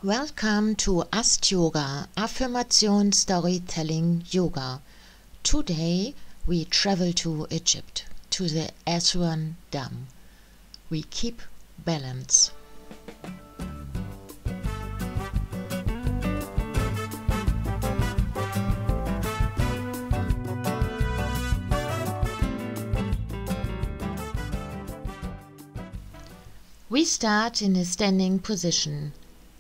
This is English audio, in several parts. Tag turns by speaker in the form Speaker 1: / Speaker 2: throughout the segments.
Speaker 1: Welcome to Ast Yoga, Affirmation Storytelling Yoga. Today we travel to Egypt, to the Aswan Dam. We keep balance. We start in a standing position.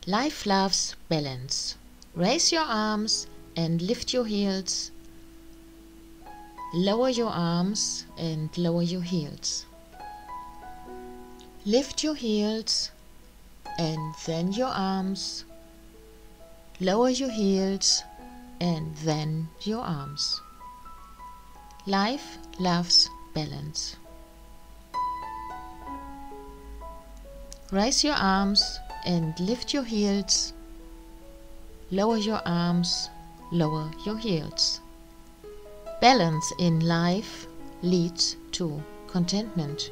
Speaker 1: Life loves balance. Raise your arms and lift your heels. Lower your arms and lower your heels. Lift your heels and then your arms. Lower your heels and then your arms. Life loves balance. Raise your arms and lift your heels. Lower your arms, lower your heels. Balance in life leads to contentment.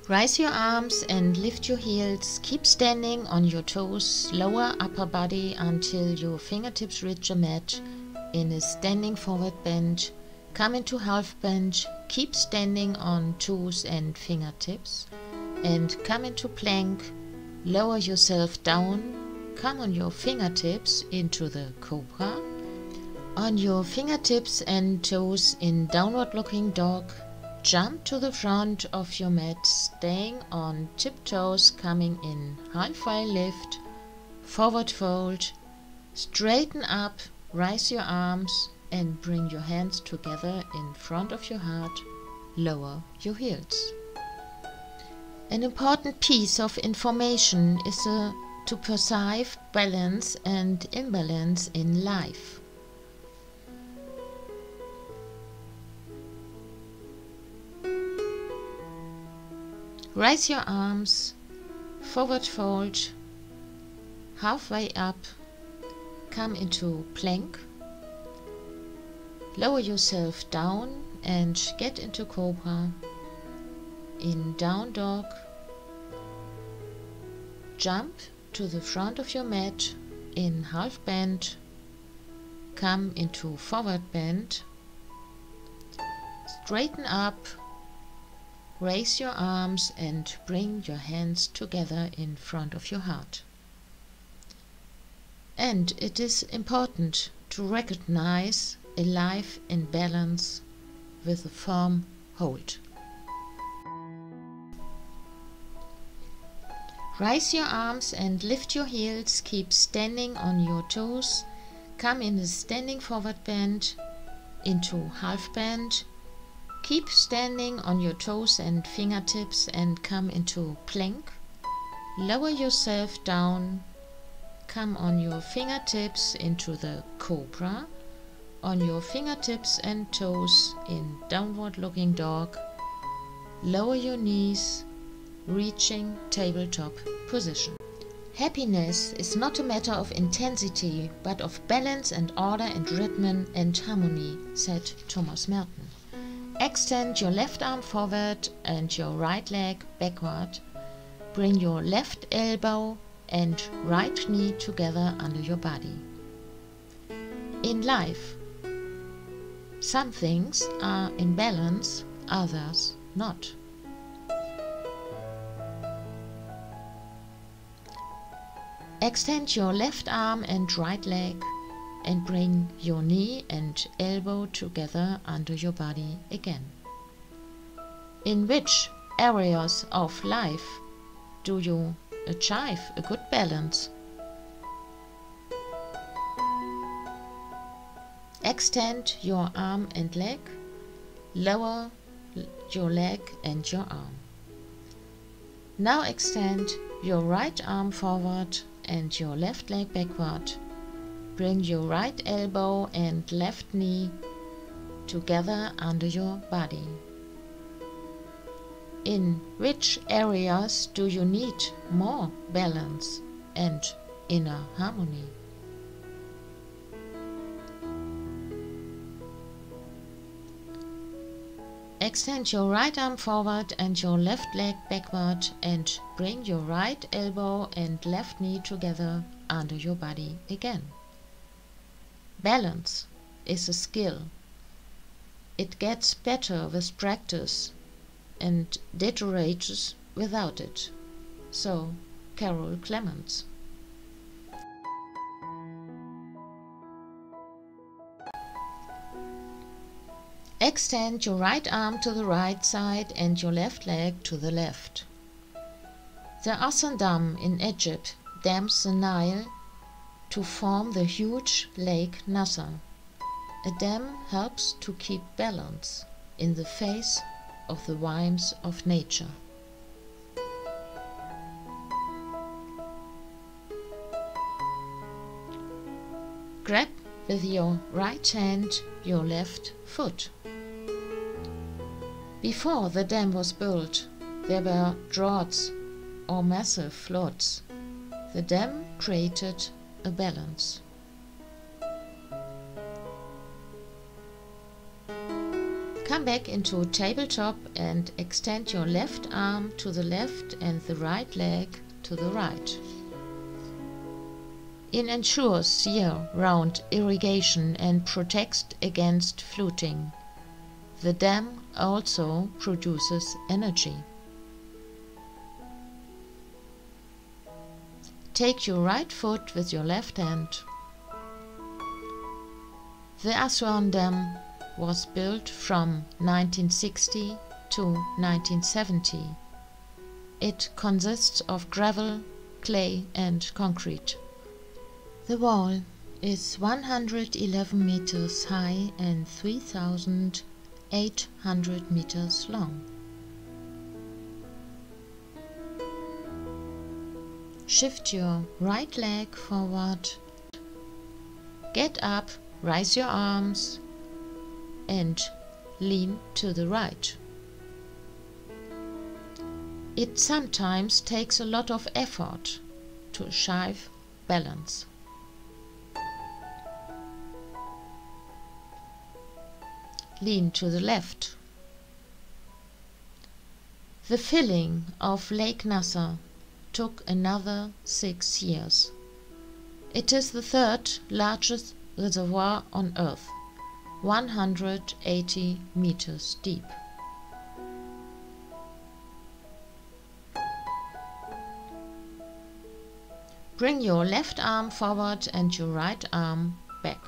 Speaker 1: Raise your arms and lift your heels. Keep standing on your toes. Lower upper body until your fingertips reach the mat. In a standing forward bend, come into half bend. Keep standing on toes and fingertips. And come into plank. Lower yourself down. Come on your fingertips into the cobra. On your fingertips and toes in downward looking dog. Jump to the front of your mat, staying on tiptoes, coming in halfway lift, forward fold, straighten up, raise your arms and bring your hands together in front of your heart, lower your heels. An important piece of information is to perceive balance and imbalance in life. Raise your arms, forward fold, halfway up, come into plank, lower yourself down and get into cobra. In down dog, jump to the front of your mat in half bend, come into forward bend, straighten up, raise your arms and bring your hands together in front of your heart. And it is important to recognize a life in balance with a firm hold. Raise your arms and lift your heels. Keep standing on your toes. Come in a standing forward bend into half bend. Keep standing on your toes and fingertips and come into plank. Lower yourself down. Come on your fingertips into the cobra. On your fingertips and toes in downward looking dog. Lower your knees, reaching tabletop position. Happiness is not a matter of intensity, but of balance and order and rhythm and harmony, said Thomas Merton. Extend your left arm forward and your right leg backward. Bring your left elbow and right knee together under your body. In life, some things are in balance, others not. Extend your left arm and right leg and bring your knee and elbow together under your body again. In which areas of life do you achieve a good balance? Extend your arm and leg, lower your leg and your arm. Now extend your right arm forward and your left leg backward. Bring your right elbow and left knee together under your body. In which areas do you need more balance and inner harmony? Extend your right arm forward and your left leg backward and bring your right elbow and left knee together under your body again. Balance is a skill. It gets better with practice and deteriorates without it. So, Carol Clements. Extend your right arm to the right side and your left leg to the left. The Aswan Dam in Egypt dams the Nile to form the huge Lake Nasser. A dam helps to keep balance in the face of the whims of nature. Grab with your right hand your left foot. Before the dam was built, there were droughts or massive floods. The dam created a balance. Come back into tabletop and extend your left arm to the left and the right leg to the right. It ensures year-round irrigation and protects against flooding. The dam also produces energy. Take your right foot with your left hand. The Aswan Dam was built from 1960 to 1970. It consists of gravel, clay and concrete. The wall is 111 meters high and 3,800 meters long. Shift your right leg forward. Get up, raise your arms and lean to the right. It sometimes takes a lot of effort to achieve balance. Lean to the left. The filling of Lake Nasser took another 6 years. It is the third largest reservoir on Earth, 180 meters deep. Bring your left arm forward and your right arm back.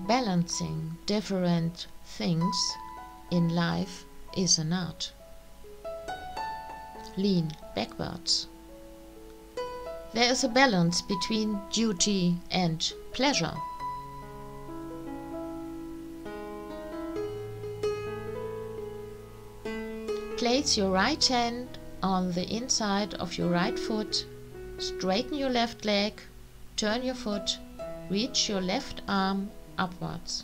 Speaker 1: Balancing different things in life is an art. Lean backwards. There is a balance between duty and pleasure. Place your right hand on the inside of your right foot, straighten your left leg, turn your foot, reach your left arm upwards.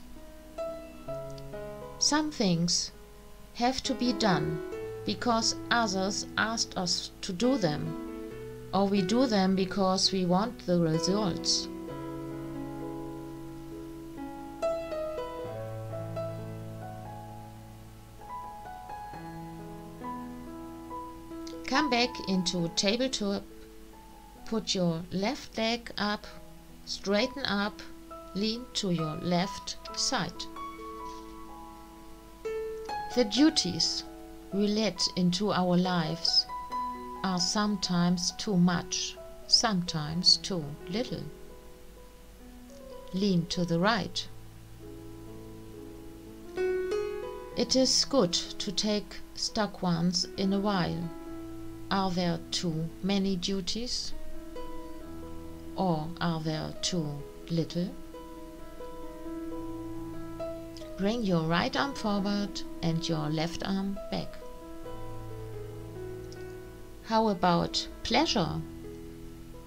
Speaker 1: Some things have to be done because others asked us to do them, or we do them because we want the results. Come back into tabletop, put your left leg up, straighten up, lean to your left side. The duties we let into our lives are sometimes too much, sometimes too little. Lean to the right. It is good to take stock once in a while. Are there too many duties? Or are there too little? Bring your right arm forward and your left arm back. How about pleasure?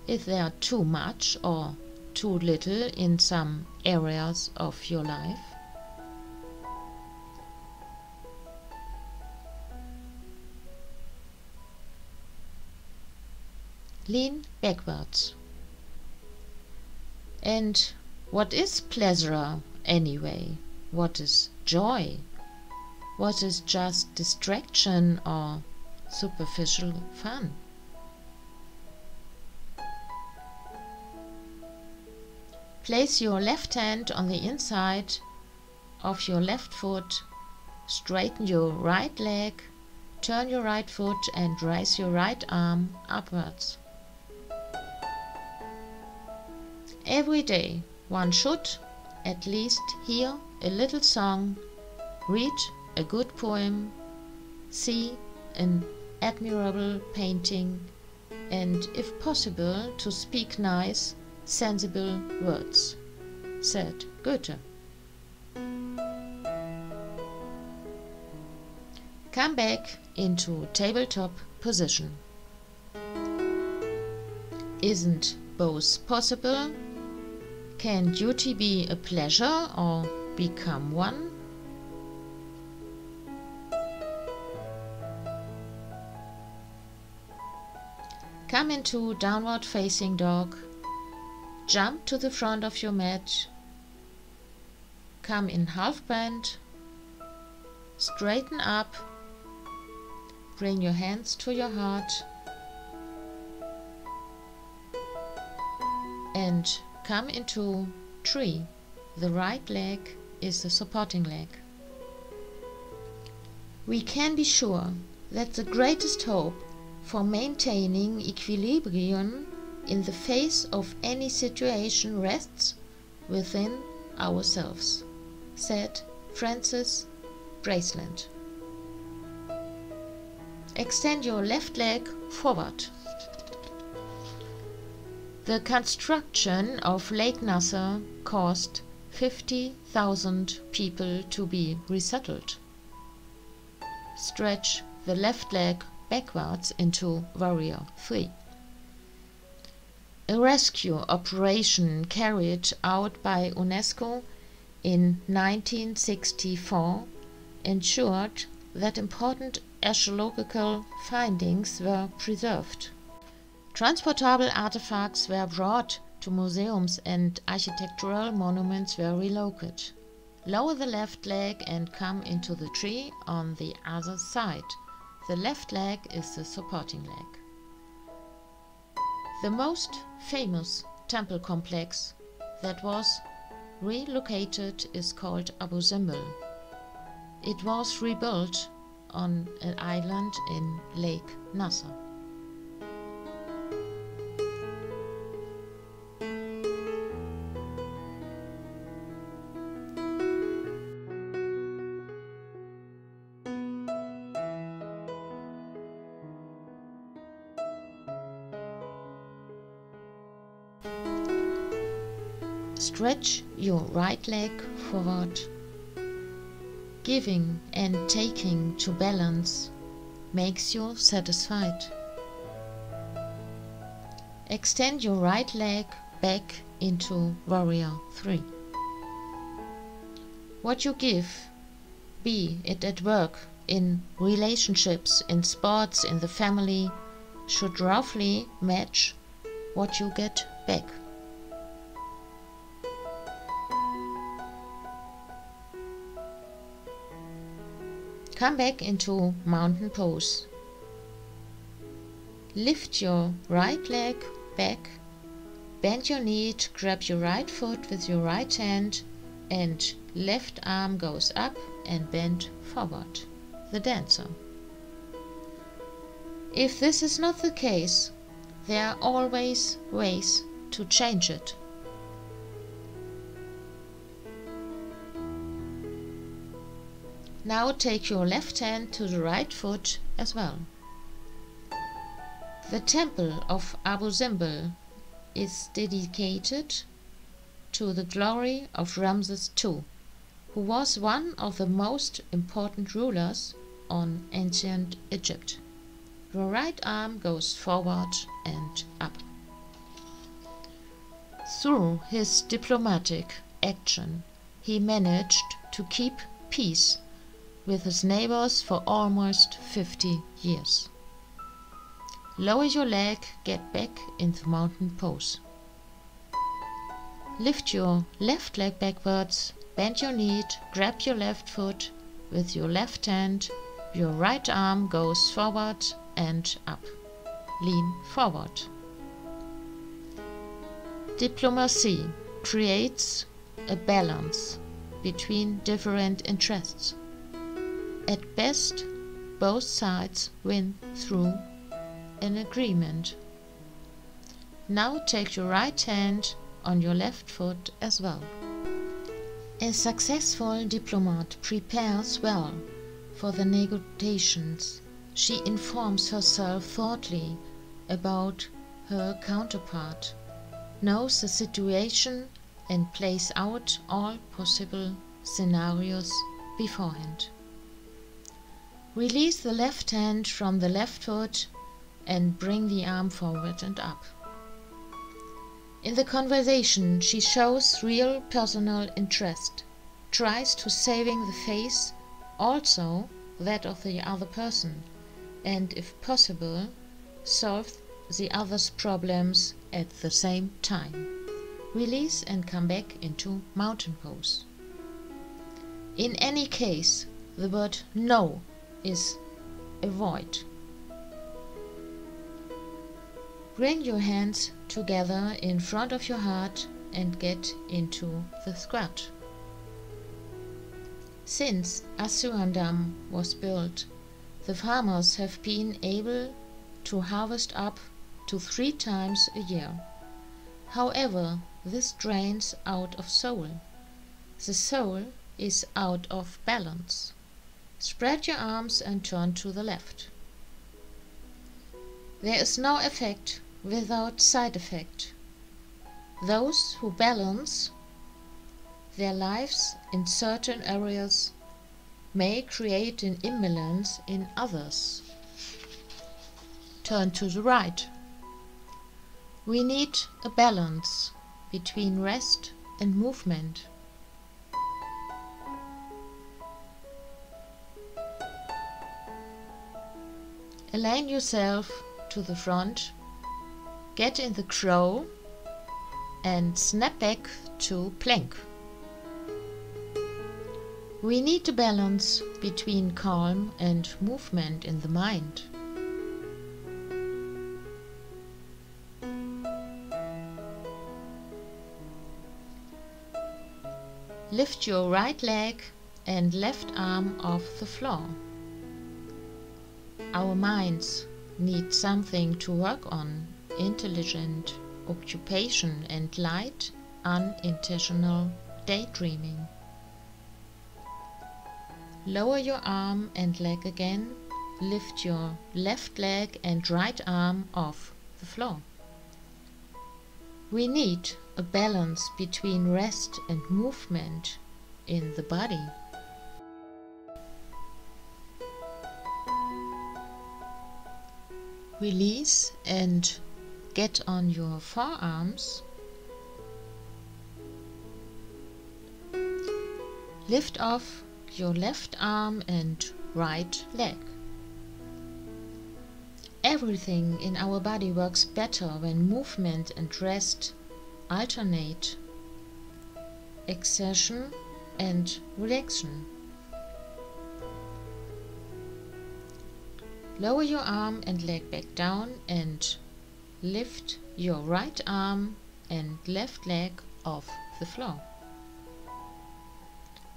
Speaker 1: Is there too much or too little in some areas of your life? Lean backwards. And what is pleasure anyway? What is joy? Was it just distraction or superficial fun? Place your left hand on the inside of your left foot, straighten your right leg, turn your right foot and raise your right arm upwards. Every day one should at least hear a little song, read a good poem, see an admirable painting, and if possible to speak nice, sensible words, said Goethe. Come back into tabletop position. Isn't both possible? Can duty be a pleasure or become one? Come into downward facing dog. Jump to the front of your mat. Come in half bend. Straighten up. Bring your hands to your heart. And come into tree. The right leg is the supporting leg. We can be sure that the greatest hope for maintaining equilibrium in the face of any situation rests within ourselves, said Francis Braceland. Extend your left leg forward. The construction of Lake Nasser caused 50,000 people to be resettled. Stretch the left leg backwards into Warrior 3. A rescue operation carried out by UNESCO in 1964 ensured that important archaeological findings were preserved. Transportable artifacts were brought to museums and architectural monuments were relocated. Lower the left leg and come into the tree on the other side. The left leg is the supporting leg. The most famous temple complex that was relocated is called Abu Simbel. It was rebuilt on an island in Lake Nasser. Stretch your right leg forward. Giving and taking to balance makes you satisfied. Extend your right leg back into Warrior 3. What you give, be it at work, in relationships, in sports, in the family, should roughly match what you get back. Come back into mountain pose. Lift your right leg back, bend your knee, grab your right foot with your right hand and left arm goes up and bend forward, the dancer. If this is not the case, there are always ways to change it. Now take your left hand to the right foot as well. The temple of Abu Simbel is dedicated to the glory of Ramses II, who was one of the most important rulers on ancient Egypt. Your right arm goes forward and up. Through his diplomatic action, he managed to keep peace with his neighbors for almost 50 years. Lower your leg, get back into mountain pose. Lift your left leg backwards, bend your knee, grab your left foot with your left hand, your right arm goes forward and up. Lean forward. Diplomacy creates a balance between different interests. At best, both sides win through an agreement. Now take your right hand on your left foot as well. A successful diplomat prepares well for the negotiations. She informs herself thoroughly about her counterpart, knows the situation and plays out all possible scenarios beforehand. Release the left hand from the left foot and bring the arm forward and up. In the conversation, she shows real personal interest, tries to saving the face, also that of the other person, and if possible, solve the other's problems at the same time. Release and come back into mountain pose. In any case, the word no is avoid. Bring your hands together in front of your heart and get into the squat. Since Assuan Dam was built, the farmers have been able to harvest up to 3 times a year. However, this drains out of soul. The soul is out of balance. Spread your arms and turn to the left. There is no effect without side effect. Those who balance their lives in certain areas may create an imbalance in others. Turn to the right. We need a balance between rest and movement. Align yourself to the front, get in the crow and snap back to plank. We need a balance between calm and movement in the mind. Lift your right leg and left arm off the floor. Our minds need something to work on, intelligent occupation and light, unintentional daydreaming. Lower your arm and leg again. Lift your left leg and right arm off the floor. We need a balance between rest and movement in the body. Release and get on your forearms. Lift off your left arm and right leg. Everything in our body works better when movement and rest alternate, exertion and relaxation. Lower your arm and leg back down and lift your right arm and left leg off the floor.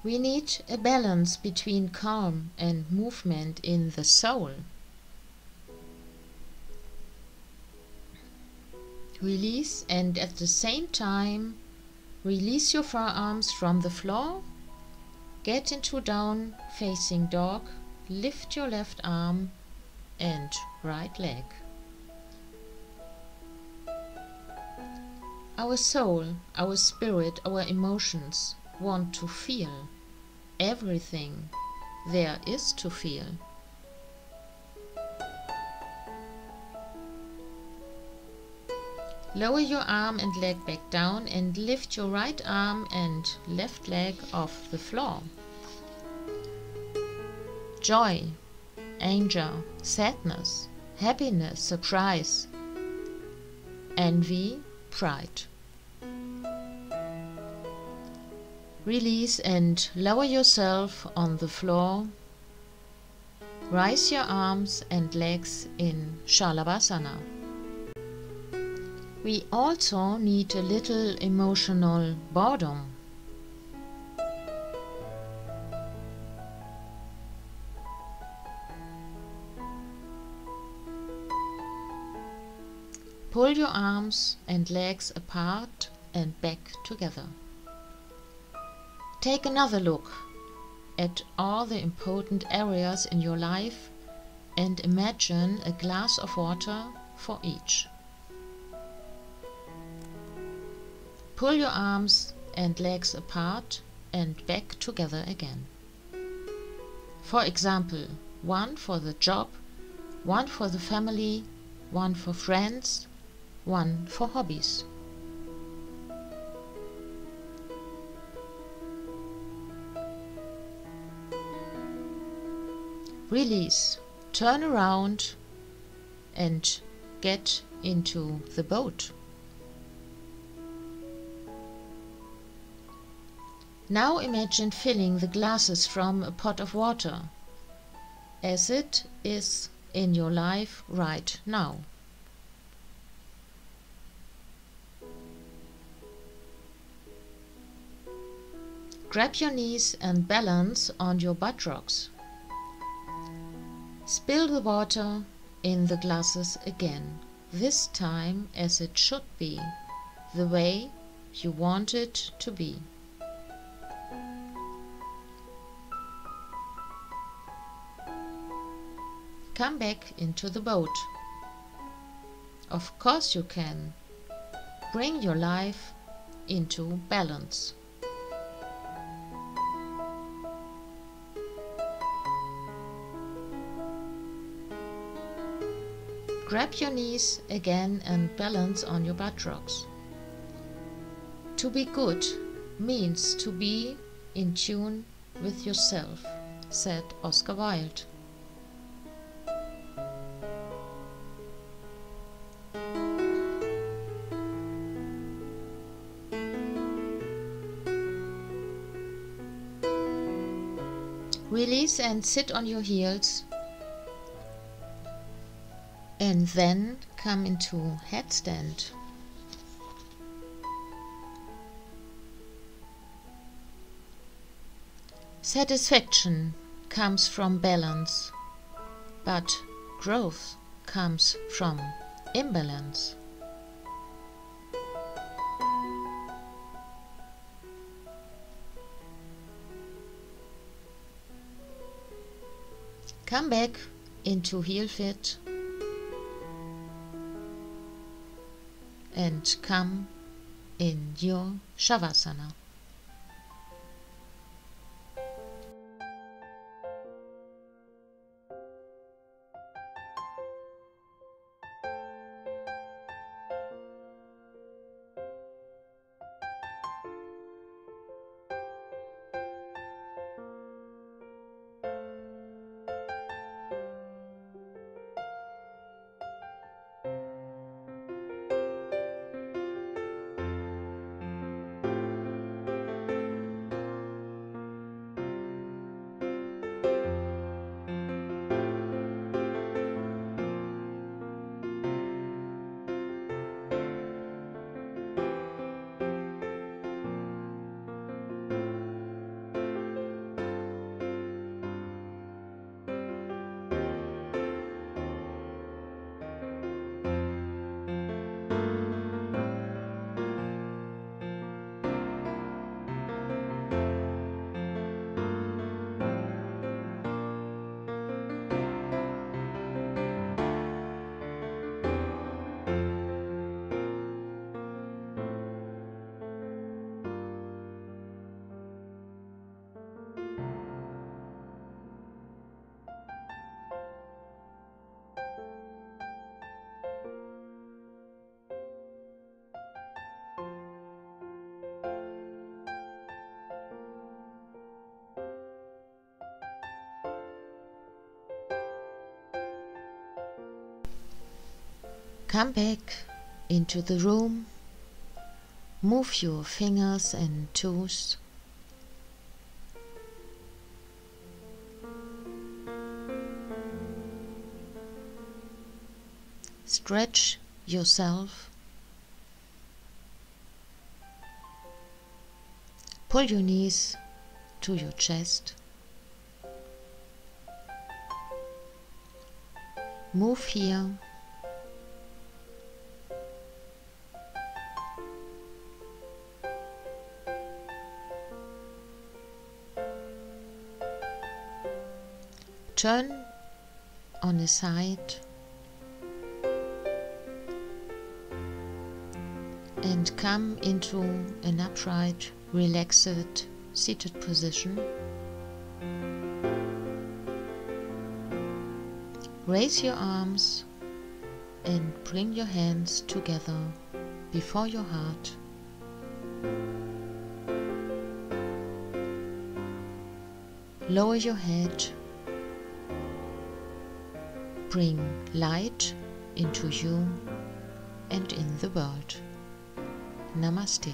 Speaker 1: We need a balance between calm and movement in the soul. Release and at the same time release your forearms from the floor. Get into down facing dog. Lift your left arm and right leg. Our soul, our spirit, our emotions want to feel everything there is to feel. Lower your arm and leg back down and lift your right arm and left leg off the floor. Joy, anger, sadness, happiness, surprise, envy, pride. Release and lower yourself on the floor. Rise your arms and legs in Shalabhasana. We also need a little emotional boredom. Pull your arms and legs apart and back together. Take another look at all the important areas in your life and imagine a glass of water for each. Pull your arms and legs apart and back together again. For example, one for the job, one for the family, one for friends, one for hobbies. Release, turn around and get into the boat. Now imagine filling the glasses from a pot of water, as it is in your life right now. Grab your knees and balance on your buttocks. Spill the water in the glasses again, this time as it should be, the way you want it to be. Come back into the boat. Of course you can. Bring your life into balance. Grab your knees again and balance on your buttocks. To be good means to be in tune with yourself, said Oscar Wilde. Release and sit on your heels. And then come into headstand. Satisfaction comes from balance, but growth comes from imbalance. Come back into heel fit and come in your Shavasana. Come back into the room, move your fingers and toes, Stretch yourself. Pull your knees to your chest. Move here. Turn on a side and come into an upright, relaxed, seated position. Raise your arms and bring your hands together before your heart. Lower your head. Bring light into you and in the world. Namaste.